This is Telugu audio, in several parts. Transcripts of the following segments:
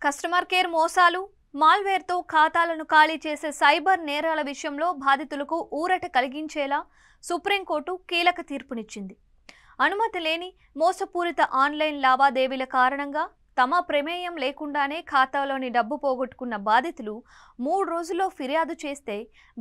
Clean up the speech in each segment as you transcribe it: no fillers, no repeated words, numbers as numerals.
కస్టమర్ కేర్ మోసాలు, మాల్వేర్తో ఖాతాలను ఖాళీ చేసే సైబర్ నేరాల విషయంలో బాధితులకు ఊరట కలిగించేలా సుప్రీంకోర్టు కీలక తీర్పునిచ్చింది. అనుమతి లేని మోసపూరిత ఆన్లైన్ లావాదేవీల కారణంగా తమ ప్రమేయం లేకుండానే ఖాతాలోని డబ్బు పోగొట్టుకున్న బాధితులు 3 రోజుల్లో ఫిర్యాదు చేస్తే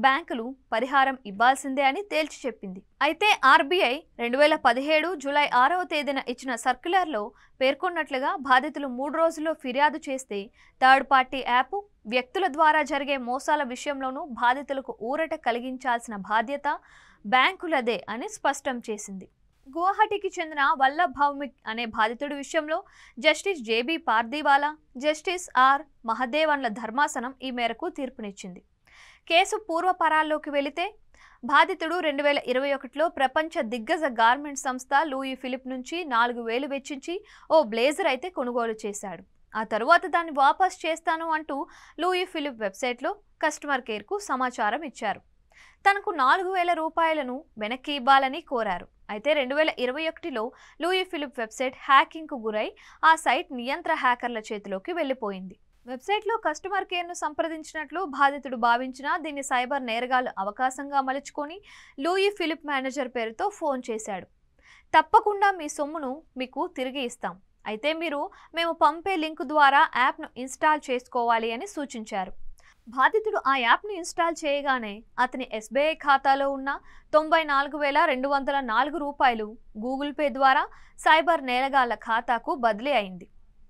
బ్యాంకులు పరిహారం ఇవ్వాల్సిందే అని తేల్చి చెప్పింది. అయితే ఆర్బీఐ 2017 జూలై 6వ తేదీన ఇచ్చిన సర్క్యులర్లో పేర్కొన్నట్లుగా బాధితులు 3 రోజుల్లో ఫిర్యాదు చేస్తే థర్డ్ పార్టీ యాప్, వ్యక్తుల ద్వారా జరిగే మోసాల విషయంలోనూ బాధితులకు ఊరట కలిగించాల్సిన బాధ్యత బ్యాంకులదే అని స్పష్టం చేసింది. గువాహటికి చెందిన వల్లభ్ భౌమిక్ అనే బాధితుడి విషయంలో justice J B Pardiwala, justice R మహదేవన్ల ధర్మాసనం ఈ మేరకు తీర్పునిచ్చింది. కేసు పూర్వపరాల్లోకి వెళితే బాధితుడు 2021లో ప్రపంచ దిగ్గజ గార్మెంట్ సంస్థ లూయి ఫిలిప్ నుంచి 4,000 వెచ్చించి ఓ బ్లేజర్ అయితే కొనుగోలు చేశాడు. ఆ తరువాత దాన్ని వాపస్ చేస్తాను అంటూ లూయి ఫిలిప్ వెబ్సైట్లో కస్టమర్ కేర్కు సమాచారం ఇచ్చారు. తనకు 4,000 రూపాయలను వెనక్కి ఇవ్వాలని కోరారు. అయితే 2021లో లూయి ఫిలిప్ వెబ్సైట్ హ్యాకింగ్కు గురై ఆ సైట్ నియంత్రణ హ్యాకర్ల చేతిలోకి వెళ్లిపోయింది. వెబ్సైట్లో కస్టమర్ కేర్ను సంప్రదించినట్లు బాధితుడు భావించినా దీన్ని సైబర్ నేరగాళ్లు అవకాశంగా మలుచుకొని లూయి ఫిలిప్ మేనేజర్ పేరుతో ఫోన్ చేశాడు. తప్పకుండా మీ సొమ్మును మీకు తిరిగి ఇస్తాం, అయితే మేము పంపే లింకు ద్వారా యాప్ను ఇన్స్టాల్ చేసుకోవాలి అని సూచించారు. బాధితుడు ఆ యాప్ను ఇన్స్టాల్ చేయగానే అతని ఎస్బీఐ ఖాతాలో ఉన్న 94,204 రూపాయలు గూగుల్ పే ద్వారా సైబర్ నేరగాళ్ల ఖాతాకు బదిలీ అయింది.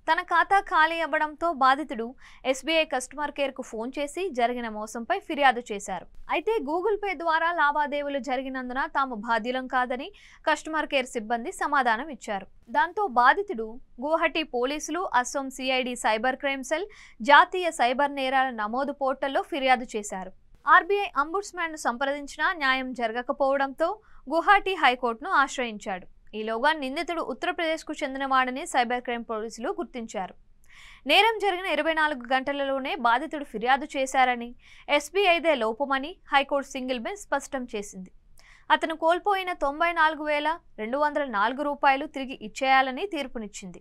తన ఖాతా ఖాళీ అవ్వడంతో బాధితుడు ఎస్బీఐ కస్టమర్ కేర్కు ఫోన్ చేసి జరిగిన మోసంపై ఫిర్యాదు చేశారు. అయితే గూగుల్ పే ద్వారా లావాదేవీలు జరిగినందున తాము బాధ్యులం కాదని కస్టమర్ కేర్ సిబ్బంది సమాధానం ఇచ్చారు. దాంతో బాధితుడు గువాహటి పోలీసులు, Assam CID cyber crime cell, జాతీయ సైబర్ నేరాల నమోదు పోర్టల్లో ఫిర్యాదు చేశారు. ఆర్బీఐ అంబుడ్స్మన్ను సంప్రదించినా న్యాయం జరగకపోవడంతో గువాహటి హైకోర్టును ఆశ్రయించాడు. ఈలోగా నిందితుడు ఉత్తరప్రదేశ్కు చెందినవాడని సైబర్ క్రైమ్ పోలీసులు గుర్తించారు. నేరం జరిగిన 24 గంటలలోనే బాధితుడు ఫిర్యాదు చేశారని, ఎస్బీఐదే లోపమని హైకోర్టు సింగిల్ బెంచ్ స్పష్టం చేసింది. అతను కోల్పోయిన 94,204 రూపాయలు తిరిగి ఇచ్చేయాలని తీర్పునిచ్చింది.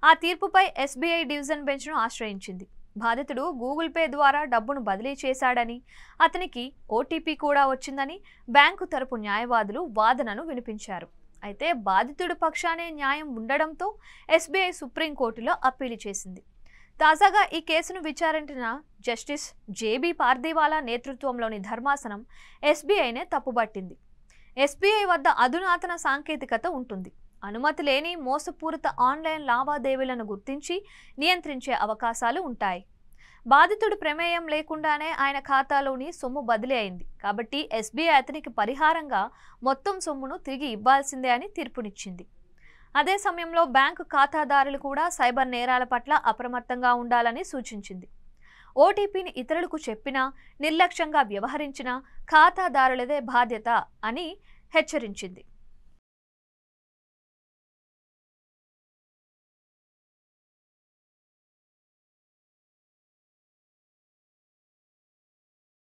ఆ తీర్పుపై ఎస్బీఐ డివిజన్ బెంచ్ను ఆశ్రయించింది. బాధితుడు గూగుల్ పే ద్వారా డబ్బును బదిలీ చేశాడని, అతనికి ఓటీపీ కూడా వచ్చిందని బ్యాంకు తరపు న్యాయవాదులు వాదనను వినిపించారు. అయితే బాధితుడి పక్షానే న్యాయం ఉండడంతో ఎస్బీఐ సుప్రీంకోర్టులో అప్పీలు చేసింది. తాజాగా ఈ కేసును విచారించిన జస్టిస్ జేబీ పార్దీవాలా నేతృత్వంలోని ధర్మాసనం ఎస్బీఐనే తప్పుబట్టింది. ఎస్బీఐ వద్ద అధునాతన సాంకేతికత ఉంటుంది. అనుమతి లేని మోసపూరిత ఆన్లైన్ లావాదేవీలను గుర్తించి నియంత్రించే అవకాశాలు ఉంటాయి. బాధితుడి ప్రమేయం లేకుండానే ఆయన ఖాతాలోని సొమ్ము బదిలీ అయింది కాబట్టి ఎస్బీఐ అతనికి పరిహారంగా మొత్తం సొమ్మును తిరిగి ఇవ్వాల్సిందే అని తీర్పునిచ్చింది. అదే సమయంలో బ్యాంకు ఖాతాదారులు కూడా సైబర్ నేరాల పట్ల అప్రమత్తంగా ఉండాలని సూచించింది. ఓటీపీని ఇతరులకు చెప్పినా, నిర్లక్ష్యంగా వ్యవహరించినా ఖాతాదారులదే బాధ్యత అని హెచ్చరించింది.